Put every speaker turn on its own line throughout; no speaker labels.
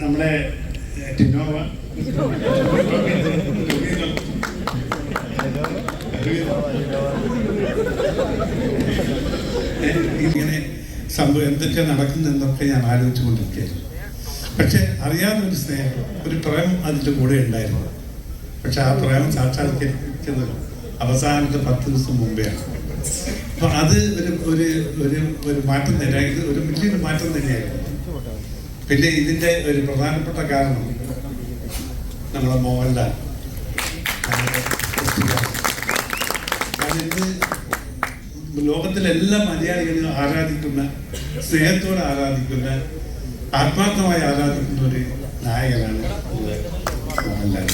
നമ്മുടെ ടിനോവ ഇങ്ങനെ സംഭവം എന്തൊക്കെ നടക്കുന്നെന്നൊക്കെ ഞാൻ ആലോചിച്ചുകൊണ്ടിരിക്കുകയായിരുന്നു. പക്ഷെ അറിയാവുന്നൊരു സ്നേഹം, ഒരു പ്രേമം അതിൻ്റെ കൂടെ ഉണ്ടായിരുന്നു. പക്ഷെ ആ പ്രേമം സാക്ഷാത്കരിക്കുന്നത് അവസാനത്തെ 10 ദിവസം മുമ്പെയാണ്. അപ്പൊ അത് ഒരു മാറ്റം തന്നെയായിരുന്നു, ഒരു വലിയൊരു മാറ്റം തന്നെയായിരുന്നു. പിന്നെ ഇതിൻ്റെ ഒരു പ്രധാനപ്പെട്ട കാരണം നമ്മളെ മോഹൻലാൽ, അതിന് ലോകത്തിലെ എല്ലാ മലയാളികളും ആരാധിക്കുന്ന, സ്നേഹത്തോടെ ആരാധിക്കുന്ന, ആത്മാർത്ഥമായി ആരാധിക്കുന്ന ഒരു നായകനാണ് മോഹൻലാൽ.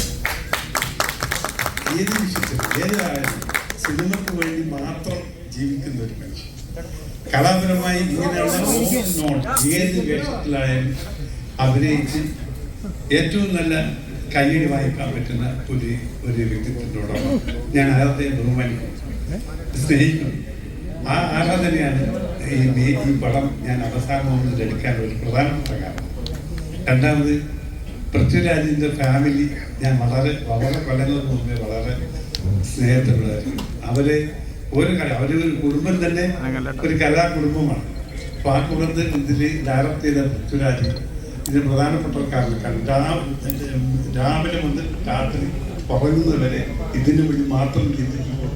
ഏത് വിഷയത്തിലും ഏതായാലും സിനിമയ്ക്ക് വേണ്ടി മാത്രം ജീവിക്കുന്ന ഒരു മനുഷ്യൻ. കലാപരമായി ഇങ്ങനെയുള്ള ഏത് വേഷത്തിലായാലും അഭിനയിച്ച് ഏറ്റവും നല്ല കയ്യടി വായിക്കാൻ പറ്റുന്ന ഒരു വ്യക്തിത്വത്തോടാണ് ഞാൻ അദ്ദേഹത്തെ ബഹുമാനിക്കുന്നു, സ്നേഹിക്കുന്നു. ആ ആരാധനയാണ് ഈ പടം ഞാൻ അവസാനം എടുക്കാൻ ഒരു പ്രധാനപ്പെട്ട കാരണം. രണ്ടാമത്, പൃഥ്വിരാജിൻ്റെ ഫാമിലി ഞാൻ വളരെ കൊല്ലങ്ങൾക്ക് മുമ്പേ വളരെ സ്നേഹത്തിലുള്ളതായിരുന്നു. അവരൊരു കുടുംബം തന്നെ ഒരു കലാകുടുംബമാണ്. അപ്പോൾ ആ കുടുംബത്തിൽ ഇതിൽ ഡയറക്റ്റ് ചെയ്ത പൃഥ്വിരാജ് ഇതിന് പ്രധാനപ്പെട്ട കാരണക്കാണ്. രാവിലെ മുതൽ രാത്രി ഉറങ്ങുന്നവരെ ഇതിനു വേണ്ടി മാത്രം ചിന്തിക്കുമ്പോൾ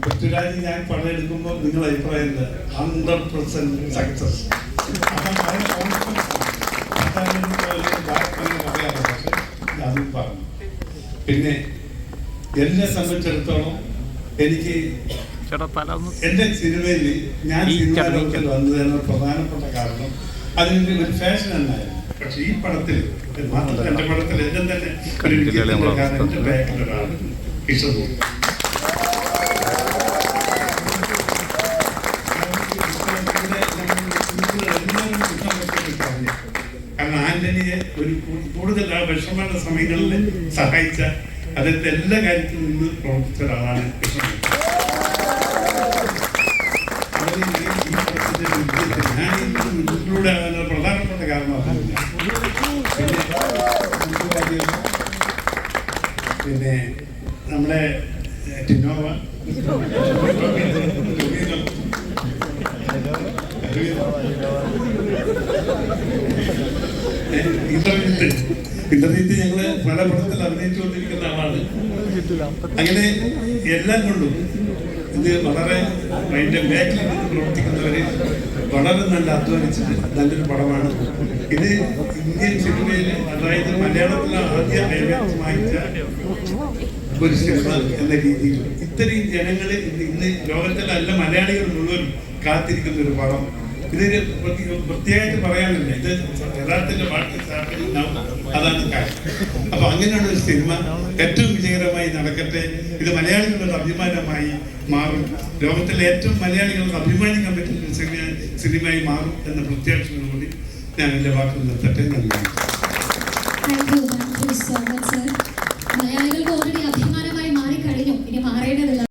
പൃഥ്വിരാജ് ഞാൻ പടം എടുക്കുമ്പോൾ നിങ്ങളുടെ അഭിപ്രായം 100% സക്സസ്. അതും പറഞ്ഞു. പിന്നെ എന്നെ സംബന്ധിച്ചിടത്തോളം എനിക്ക് എൻ്റെ സിനിമയിൽ ഞാൻ സിനിമാ ലോകത്തിൽ വന്നതിന് പ്രധാനപ്പെട്ട കാരണം അതിൻ്റെ ഒരു ഫാഷൻ എന്നായിരുന്നു. പക്ഷെ ഈ പടത്തിൽ മാത്രമല്ല, എൻ്റെ പടത്തിൽ എന്നെ തന്നെ എൻ്റെ ബാക്കിലൊരാൾ കിഷോർ. കാരണം ആന്റണിയെ കൂടുതൽ ആ വിഷമമുള്ള സമയങ്ങളിൽ സഹായിച്ച, അദ്ദേഹത്തെ എല്ലാ കാര്യത്തിലും നിന്ന് പ്രവർത്തിച്ച ഒരാളാണ് കിഷോർ. ഞാൻ ഇതിലൂടെ പ്രധാനപ്പെട്ട കാരണം പിന്നെ നമ്മുടെ ടിനോവ, ഇന്റർനെറ്റ് ഞങ്ങള് പല പടത്തിൽ അഭിനയിച്ചുകൊണ്ടിരിക്കുന്ന ആളാണ്. അങ്ങനെ എല്ലാം കൊണ്ടും ഇത് വളരെ അതിൻ്റെ ബാക്കിൽ നിന്ന് പ്രവർത്തിക്കുന്നവര് വളരെ നല്ല അധ്വാനിച്ചിട്ട് നല്ലൊരു പടമാണ് ഇത്. ഇന്ത്യൻ സിനിമയിൽ, അതായത് മലയാളത്തിലെ ആദ്യ കൈകാര്യം വായിച്ച ഒരു സിനിമ എന്ന രീതിയിൽ ഇത്രയും ജനങ്ങളെ ഇന്ന് ലോകത്തിലെ എല്ലാ മലയാളികൾ മുഴുവൻ കാത്തിരിക്കുന്ന ഒരു പടം. ഇതിന് പ്രത്യേകമായിട്ട് പറയാനില്ല, ഇത് യഥാർത്ഥത്തിൽ അതാണ് കാര്യം. അപ്പൊ അങ്ങനെയുള്ള ഒരു സിനിമ ഏറ്റവും വിജയകരമായി നടക്കട്ടെ. ഇത് മലയാളികളുടെ അഭിമാനമായി മാറും, ലോകത്തിലെ ഏറ്റവും മലയാളികൾക്ക് അഭിമാനിക്കാൻ പറ്റുന്ന സിനിമയായി മാറും എന്ന പ്രത്യാശയോടുകൂടി ഞാൻ എൻ്റെ വാക്കുകൾ നിർത്തട്ടെ. നന്ദി.